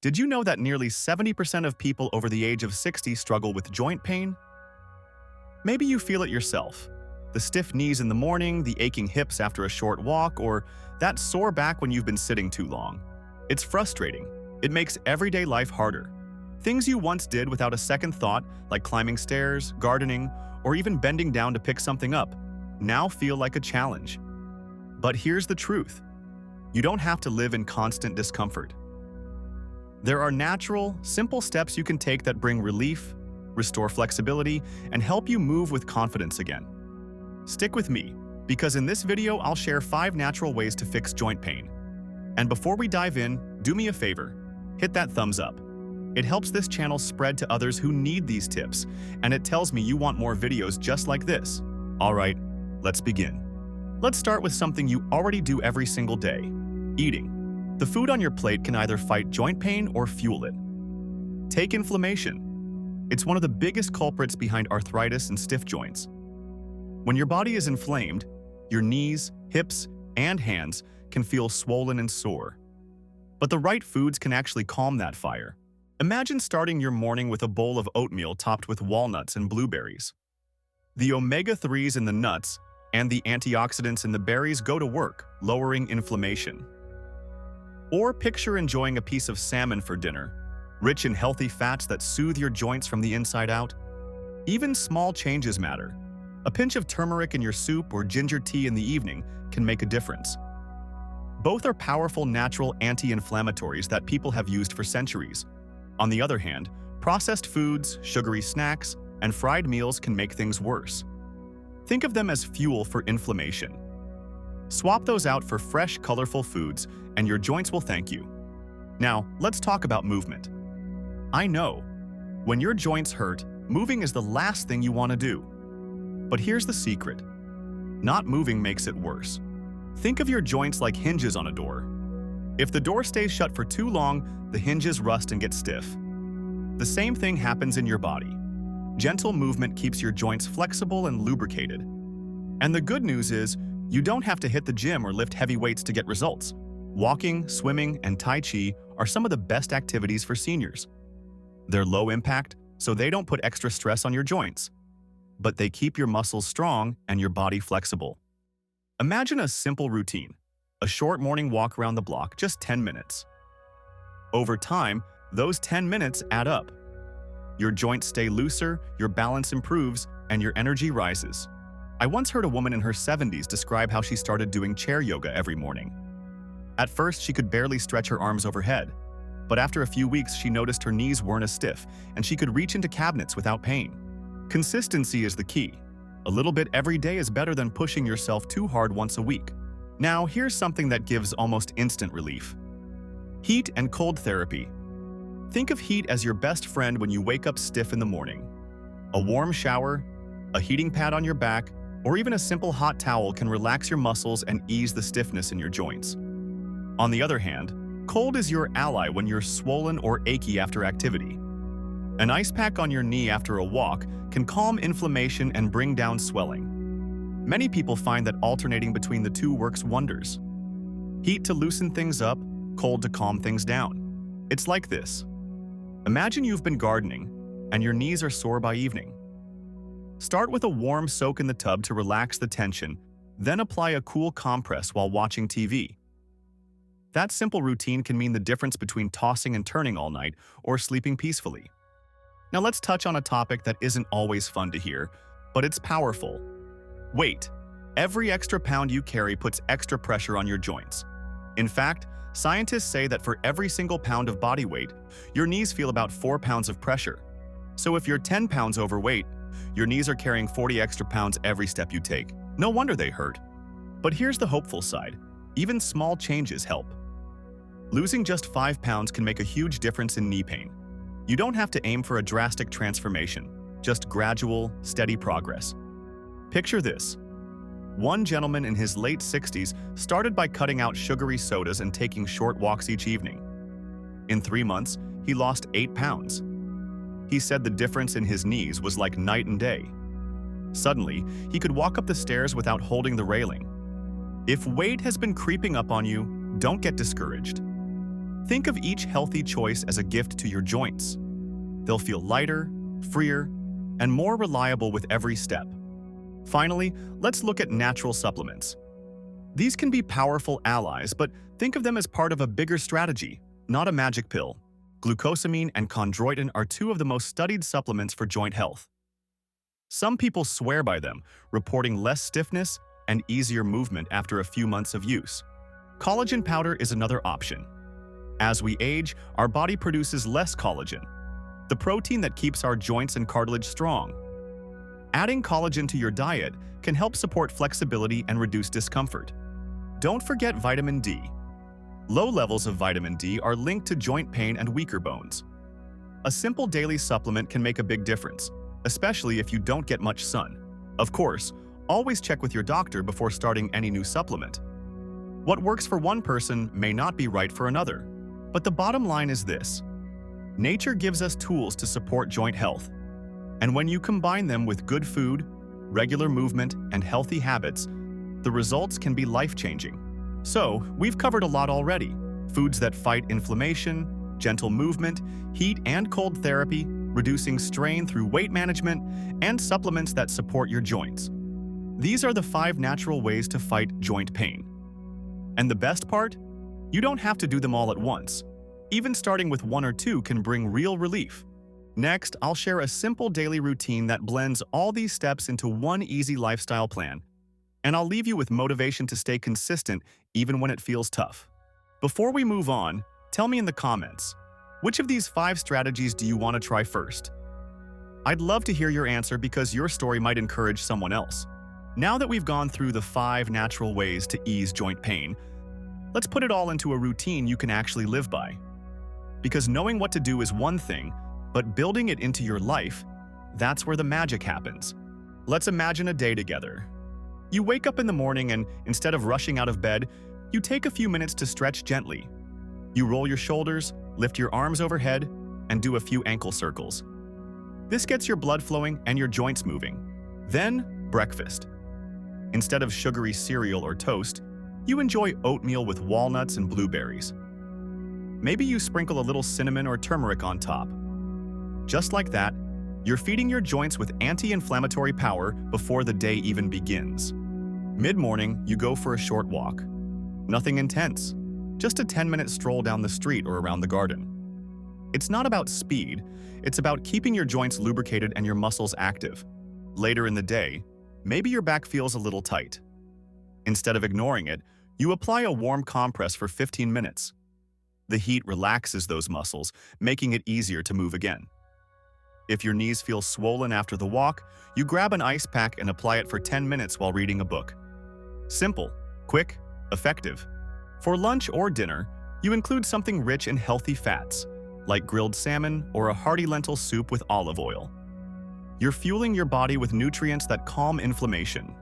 Did you know that nearly 70% of people over the age of 60 struggle with joint pain? Maybe you feel it yourself. The stiff knees in the morning, the aching hips after a short walk, or that sore back when you've been sitting too long. It's frustrating. It makes everyday life harder. Things you once did without a second thought, like climbing stairs, gardening, or even bending down to pick something up, now feel like a challenge. But here's the truth. You don't have to live in constant discomfort. There are natural, simple steps you can take that bring relief, restore flexibility, and help you move with confidence again. Stick with me, because in this video I'll share 5 natural ways to fix joint pain. And before we dive in, do me a favor, hit that thumbs up. It helps this channel spread to others who need these tips, and it tells me you want more videos just like this. Alright, let's begin. Let's start with something you already do every single day: eating. The food on your plate can either fight joint pain or fuel it. Take inflammation. It's one of the biggest culprits behind arthritis and stiff joints. When your body is inflamed, your knees, hips, and hands can feel swollen and sore. But the right foods can actually calm that fire. Imagine starting your morning with a bowl of oatmeal topped with walnuts and blueberries. The omega-3s in the nuts and the antioxidants in the berries go to work, lowering inflammation. Or picture enjoying a piece of salmon for dinner, rich in healthy fats that soothe your joints from the inside out. Even small changes matter. A pinch of turmeric in your soup or ginger tea in the evening can make a difference. Both are powerful natural anti-inflammatories that people have used for centuries. On the other hand, processed foods, sugary snacks, and fried meals can make things worse. Think of them as fuel for inflammation. Swap those out for fresh, colorful foods, and your joints will thank you. Now, let's talk about movement. I know, when your joints hurt, moving is the last thing you want to do. But here's the secret. Not moving makes it worse. Think of your joints like hinges on a door. If the door stays shut for too long, the hinges rust and get stiff. The same thing happens in your body. Gentle movement keeps your joints flexible and lubricated. And the good news is, you don't have to hit the gym or lift heavy weights to get results. Walking, swimming, and Tai Chi are some of the best activities for seniors. They're low impact, so they don't put extra stress on your joints. But they keep your muscles strong and your body flexible. Imagine a simple routine. A short morning walk around the block, just 10 minutes. Over time, those 10 minutes add up. Your joints stay looser, your balance improves, and your energy rises. I once heard a woman in her 70s describe how she started doing chair yoga every morning. At first, she could barely stretch her arms overhead, but after a few weeks, she noticed her knees weren't as stiff, and she could reach into cabinets without pain. Consistency is the key. A little bit every day is better than pushing yourself too hard once a week. Now, here's something that gives almost instant relief. Heat and cold therapy. Think of heat as your best friend when you wake up stiff in the morning. A warm shower, a heating pad on your back, or even a simple hot towel can relax your muscles and ease the stiffness in your joints. On the other hand, cold is your ally when you're swollen or achy after activity. An ice pack on your knee after a walk can calm inflammation and bring down swelling. Many people find that alternating between the two works wonders. Heat to loosen things up, cold to calm things down. It's like this. Imagine you've been gardening, and your knees are sore by evening. Start with a warm soak in the tub to relax the tension, then apply a cool compress while watching TV. That simple routine can mean the difference between tossing and turning all night or sleeping peacefully. Now let's touch on a topic that isn't always fun to hear, but it's powerful. Weight. Every extra pound you carry puts extra pressure on your joints. In fact, scientists say that for every single pound of body weight, your knees feel about 4 pounds of pressure. So if you're 10 pounds overweight, your knees are carrying 40 extra pounds every step you take. No wonder they hurt. But here's the hopeful side. Even small changes help. Losing just 5 pounds can make a huge difference in knee pain. You don't have to aim for a drastic transformation, just gradual, steady progress. Picture this. One gentleman in his late 60s started by cutting out sugary sodas and taking short walks each evening. In 3 months, he lost 8 pounds. He said the difference in his knees was like night and day. Suddenly, he could walk up the stairs without holding the railing. If weight has been creeping up on you, don't get discouraged. Think of each healthy choice as a gift to your joints. They'll feel lighter, freer, and more reliable with every step. Finally, let's look at natural supplements. These can be powerful allies, but think of them as part of a bigger strategy, not a magic pill. Glucosamine and chondroitin are two of the most studied supplements for joint health. Some people swear by them, reporting less stiffness and easier movement after a few months of use. Collagen powder is another option. As we age, our body produces less collagen, the protein that keeps our joints and cartilage strong. Adding collagen to your diet can help support flexibility and reduce discomfort. Don't forget vitamin D. Low levels of vitamin D are linked to joint pain and weaker bones. A simple daily supplement can make a big difference, especially if you don't get much sun. Of course, always check with your doctor before starting any new supplement. What works for one person may not be right for another, but the bottom line is this: nature gives us tools to support joint health, and when you combine them with good food, regular movement, and healthy habits, the results can be life-changing. So, we've covered a lot already: foods that fight inflammation, gentle movement, heat and cold therapy, reducing strain through weight management, and supplements that support your joints. These are the 5 natural ways to fight joint pain. And the best part? You don't have to do them all at once. Even starting with 1 or 2 can bring real relief. Next, I'll share a simple daily routine that blends all these steps into one easy lifestyle plan. And I'll leave you with motivation to stay consistent even when it feels tough. Before we move on, tell me in the comments, which of these 5 strategies do you want to try first? I'd love to hear your answer because your story might encourage someone else. Now that we've gone through the 5 natural ways to ease joint pain, let's put it all into a routine you can actually live by. Because knowing what to do is one thing, but building it into your life, that's where the magic happens. Let's imagine a day together. You wake up in the morning and instead of rushing out of bed, you take a few minutes to stretch gently. You roll your shoulders, lift your arms overhead, and do a few ankle circles. This gets your blood flowing and your joints moving. Then, breakfast. Instead of sugary cereal or toast, you enjoy oatmeal with walnuts and blueberries. Maybe you sprinkle a little cinnamon or turmeric on top. Just like that, you're feeding your joints with anti-inflammatory power before the day even begins. Mid-morning, you go for a short walk. Nothing intense, just a 10-minute stroll down the street or around the garden. It's not about speed, it's about keeping your joints lubricated and your muscles active. Later in the day, maybe your back feels a little tight. Instead of ignoring it, you apply a warm compress for 15 minutes. The heat relaxes those muscles, making it easier to move again. If your knees feel swollen after the walk, you grab an ice pack and apply it for 10 minutes while reading a book. Simple, quick, effective. For lunch or dinner, you include something rich in healthy fats, like grilled salmon or a hearty lentil soup with olive oil. You're fueling your body with nutrients that calm inflammation.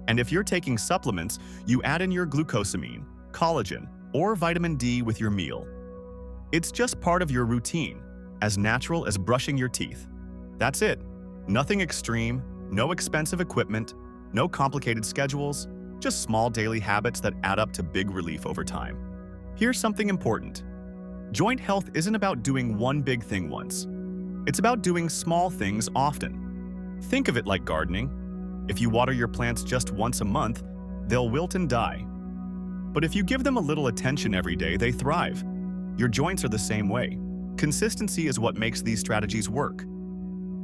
And if you're taking supplements, you add in your glucosamine, collagen, or vitamin D with your meal. It's just part of your routine, as natural as brushing your teeth. That's it. Nothing extreme, no expensive equipment, no complicated schedules, just small daily habits that add up to big relief over time. Here's something important. Joint health isn't about doing one big thing once. It's about doing small things often. Think of it like gardening. If you water your plants just once a month, they'll wilt and die. But if you give them a little attention every day, they thrive. Your joints are the same way. Consistency is what makes these strategies work.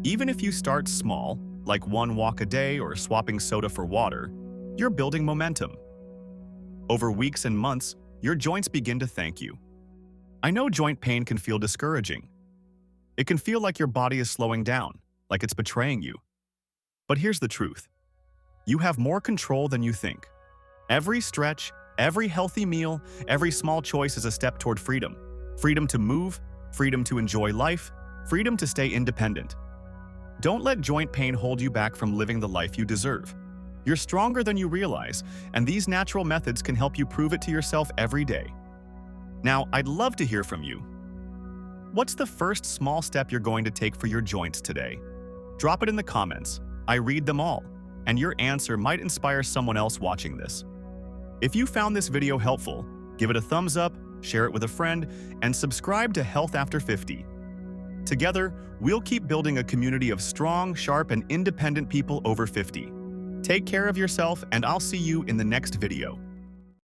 Even if you start small, like 1 walk a day or swapping soda for water, you're building momentum. Over weeks and months, your joints begin to thank you. I know joint pain can feel discouraging. It can feel like your body is slowing down, like it's betraying you. But here's the truth. You have more control than you think. Every stretch, every healthy meal, every small choice is a step toward freedom. Freedom to move, freedom to enjoy life, freedom to stay independent. Don't let joint pain hold you back from living the life you deserve. You're stronger than you realize, and these natural methods can help you prove it to yourself every day. Now, I'd love to hear from you. What's the first small step you're going to take for your joints today? Drop it in the comments. I read them all, and your answer might inspire someone else watching this. If you found this video helpful, give it a thumbs up, share it with a friend, and subscribe to Health After 50. Together, we'll keep building a community of strong, sharp, and independent people over 50. Take care of yourself, and I'll see you in the next video.